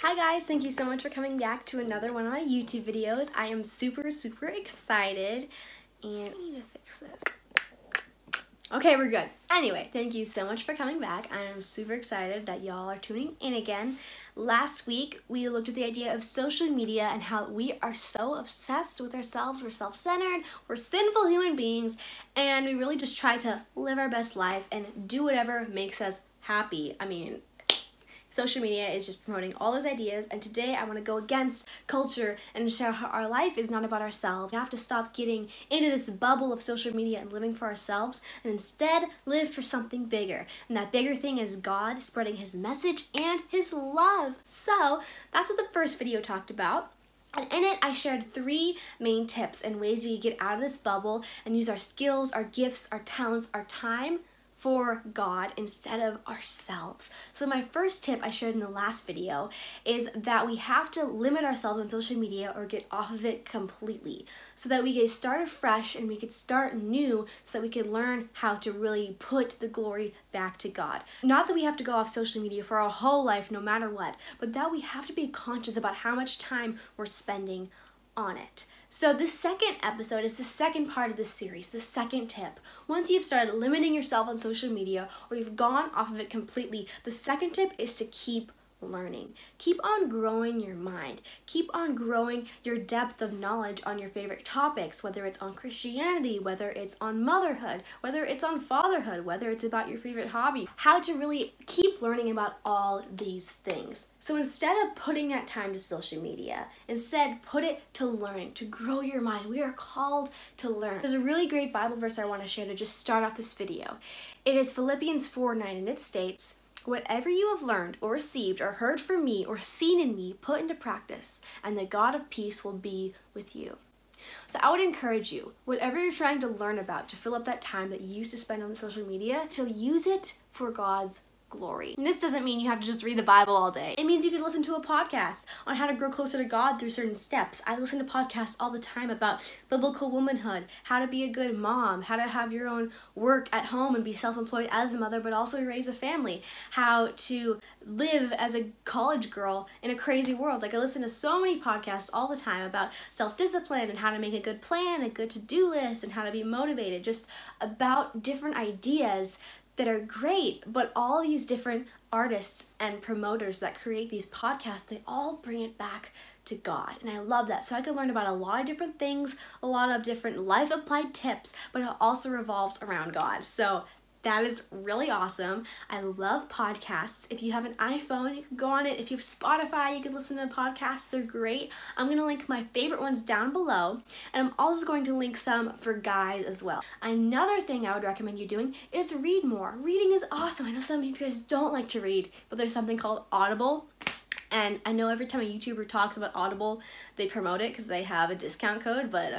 Hi guys, thank you so much for coming back to another one of my YouTube videos. I am super excited, and I need to fix this. Okay, we're good. Anyway, thank you so much for coming back. I am super excited that y'all are tuning in again. Last week, we looked at the idea of social media and how we are so obsessed with ourselves. We're self-centered, we're sinful human beings, and we really just try to live our best life and do whatever makes us happy. I mean, social media is just promoting all those ideas, and today I want to go against culture and show how our life is not about ourselves. We have to stop getting into this bubble of social media and living for ourselves, and instead live for something bigger. And that bigger thing is God spreading His message and His love. So that's what the first video talked about. And in it, I shared 3 main tips and ways we can get out of this bubble and use our skills, our gifts, our talents, our time for God instead of ourselves. So my first tip I shared in the last video is that we have to limit ourselves on social media or get off of it completely so that we can start afresh and we could start new so that we can learn how to really put the glory back to God. Not that we have to go off social media for our whole life no matter what, but that we have to be conscious about how much time we're spending on it. So this second episode is the second part of this series, the second tip. Once you've started limiting yourself on social media or you've gone off of it completely, the second tip is to keep learning. Keep on growing your mind. Keep on growing your depth of knowledge on your favorite topics, whether it's on Christianity, whether it's on motherhood, whether it's on fatherhood, whether it's about your favorite hobby. How to really keep learning about all these things. So instead of putting that time to social media, instead put it to learning, to grow your mind. We are called to learn. There's a really great Bible verse I want to share to just start off this video. It is Philippians 4:9, and it states, "Whatever you have learned or received or heard from me or seen in me, put into practice, and the God of peace will be with you." So I would encourage you, whatever you're trying to learn about, to fill up that time that you used to spend on the social media, to use it for God's glory. And this doesn't mean you have to just read the Bible all day. It means you could listen to a podcast on how to grow closer to God through certain steps. I listen to podcasts all the time about biblical womanhood, how to be a good mom, how to have your own work at home and be self-employed as a mother, but also raise a family, how to live as a college girl in a crazy world. Like, I listen to so many podcasts all the time about self-discipline and how to make a good plan, a good to-do list, and how to be motivated, just about different ideas that are great, but all these different artists and promoters that create these podcasts, they all bring it back to God, and I love that. So I could learn about a lot of different things, a lot of different life-applied tips, but it also revolves around God. So that is really awesome. I love podcasts. If you have an iPhone, you can go on it. If you have Spotify, you can listen to podcasts. They're great. I'm going to link my favorite ones down below, and I'm also going to link some for guys as well. Another thing I would recommend you doing is read more. Reading is awesome. I know some of you guys don't like to read, but there's something called Audible. And I know every time a YouTuber talks about Audible, they promote it because they have a discount code, but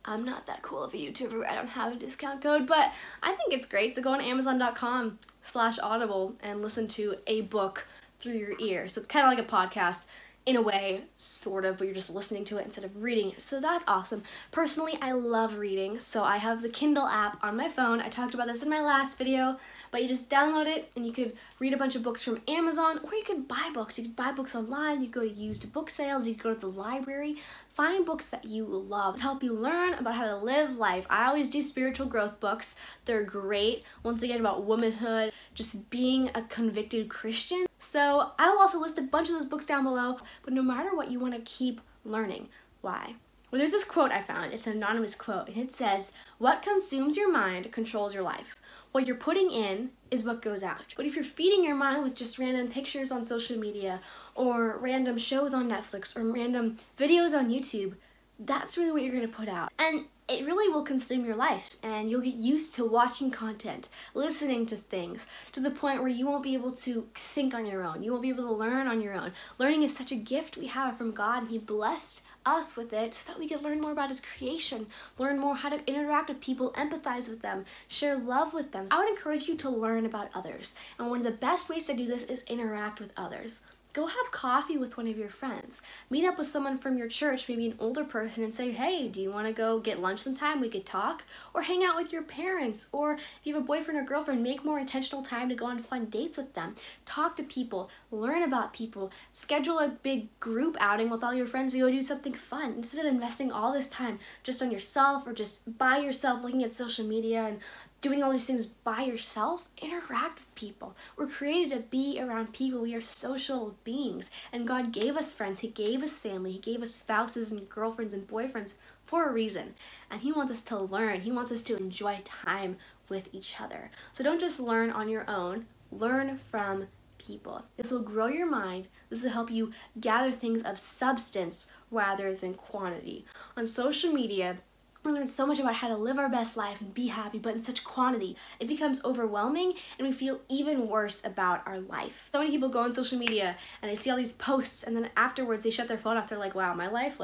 I'm not that cool of a YouTuber. I don't have a discount code, but I think it's great. So go on Amazon.com/Audible and listen to a book through your ear. So it's kind of like a podcast in a way, sort of, but you're just listening to it instead of reading it. So that's awesome. Personally, I love reading, so I have the Kindle app on my phone. I talked about this in my last video, but you just download it and you could read a bunch of books from Amazon, or you could buy books. You could buy books online, you could go to used book sales, you could go to the library. Find books that you love to help you learn about how to live life. I always do spiritual growth books. They're great. Once again, about womanhood, just being a convicted Christian. So I will also list a bunch of those books down below, but no matter what, you want to keep learning. Why? Well, there's this quote I found. It's an anonymous quote, and it says, "What consumes your mind controls your life. What you're putting in is what goes out." But if you're feeding your mind with just random pictures on social media or random shows on Netflix or random videos on YouTube, that's really what you're going to put out. And it really will consume your life, and you'll get used to watching content, listening to things, to the point where you won't be able to think on your own. You won't be able to learn on your own. Learning is such a gift we have from God, and He blessed us with it so that we could learn more about His creation, learn more how to interact with people, empathize with them, share love with them. I would encourage you to learn about others, and one of the best ways to do this is interact with others. Go have coffee with one of your friends. Meet up with someone from your church, maybe an older person, and say, hey, do you want to go get lunch sometime? We could talk. Or hang out with your parents. Or if you have a boyfriend or girlfriend, make more intentional time to go on fun dates with them. Talk to people. Learn about people. Schedule a big group outing with all your friends to go do something fun. Instead of investing all this time just on yourself or just by yourself looking at social media and doing all these things by yourself, interact with people. We're created to be around people. We are social beings. And God gave us friends. He gave us family. He gave us spouses and girlfriends and boyfriends for a reason. And He wants us to learn. He wants us to enjoy time with each other. So don't just learn on your own. Learn from people. This will grow your mind. This will help you gather things of substance rather than quantity. On social media, we learn so much about how to live our best life and be happy, but in such quantity, it becomes overwhelming and we feel even worse about our life. So many people go on social media and they see all these posts and then afterwards they shut their phone off. They're like, wow, my life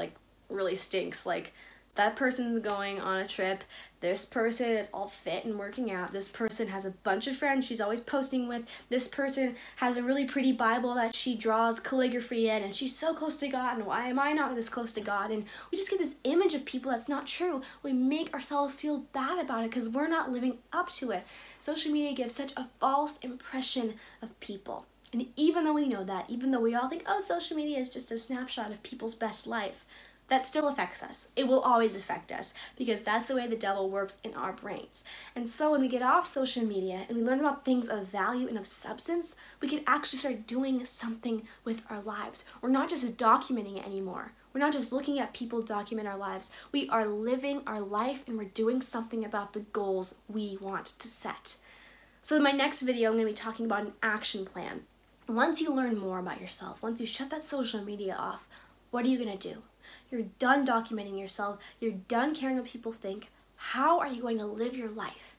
really stinks. That person's going on a trip. This person is all fit and working out. This person has a bunch of friends she's always posting with. This person has a really pretty Bible that she draws calligraphy in, and she's so close to God, and why am I not this close to God? And we just get this image of people that's not true. We make ourselves feel bad about it because we're not living up to it. Social media gives such a false impression of people. And even though we know that, even though we all think, oh, social media is just a snapshot of people's best life, that still affects us. It will always affect us because that's the way the devil works in our brains. And so when we get off social media and we learn about things of value and of substance, we can actually start doing something with our lives. We're not just documenting it anymore. We're not just looking at people document our lives. We are living our life and we're doing something about the goals we want to set. So in my next video, I'm going to be talking about an action plan. Once you learn more about yourself, once you shut that social media off, what are you going to do? You're done documenting yourself. You're done caring what people think. How are you going to live your life?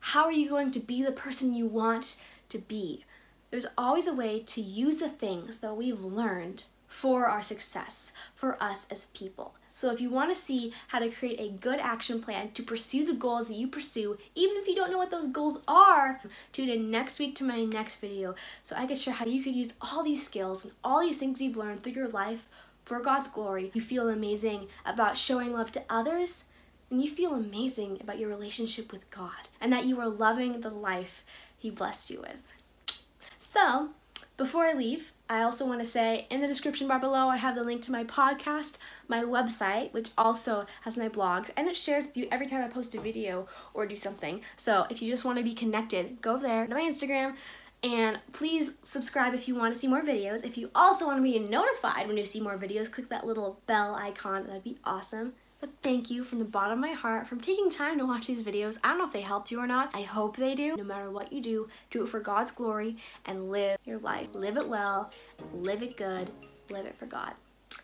How are you going to be the person you want to be? There's always a way to use the things that we've learned for our success, for us as people. So if you want to see how to create a good action plan to pursue the goals that you pursue, even if you don't know what those goals are, tune in next week to my next video so I can share how you could use all these skills and all these things you've learned through your life for God's glory. You feel amazing about showing love to others, and you feel amazing about your relationship with God, and that you are loving the life He blessed you with. So, before I leave, I also want to say in the description bar below, I have the link to my podcast, my website, which also has my blogs, and it shares with you every time I post a video or do something. So if you just want to be connected, go there to my Instagram. And please subscribe if you want to see more videos. If you also want to be notified when you see more videos, click that little bell icon. That'd be awesome. But thank you from the bottom of my heart for taking time to watch these videos. I don't know if they help you or not. I hope they do. No matter what you do it for God's glory and live your life. Live it well, live it good, live it for God.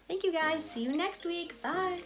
Thank you guys. See you next week. Bye.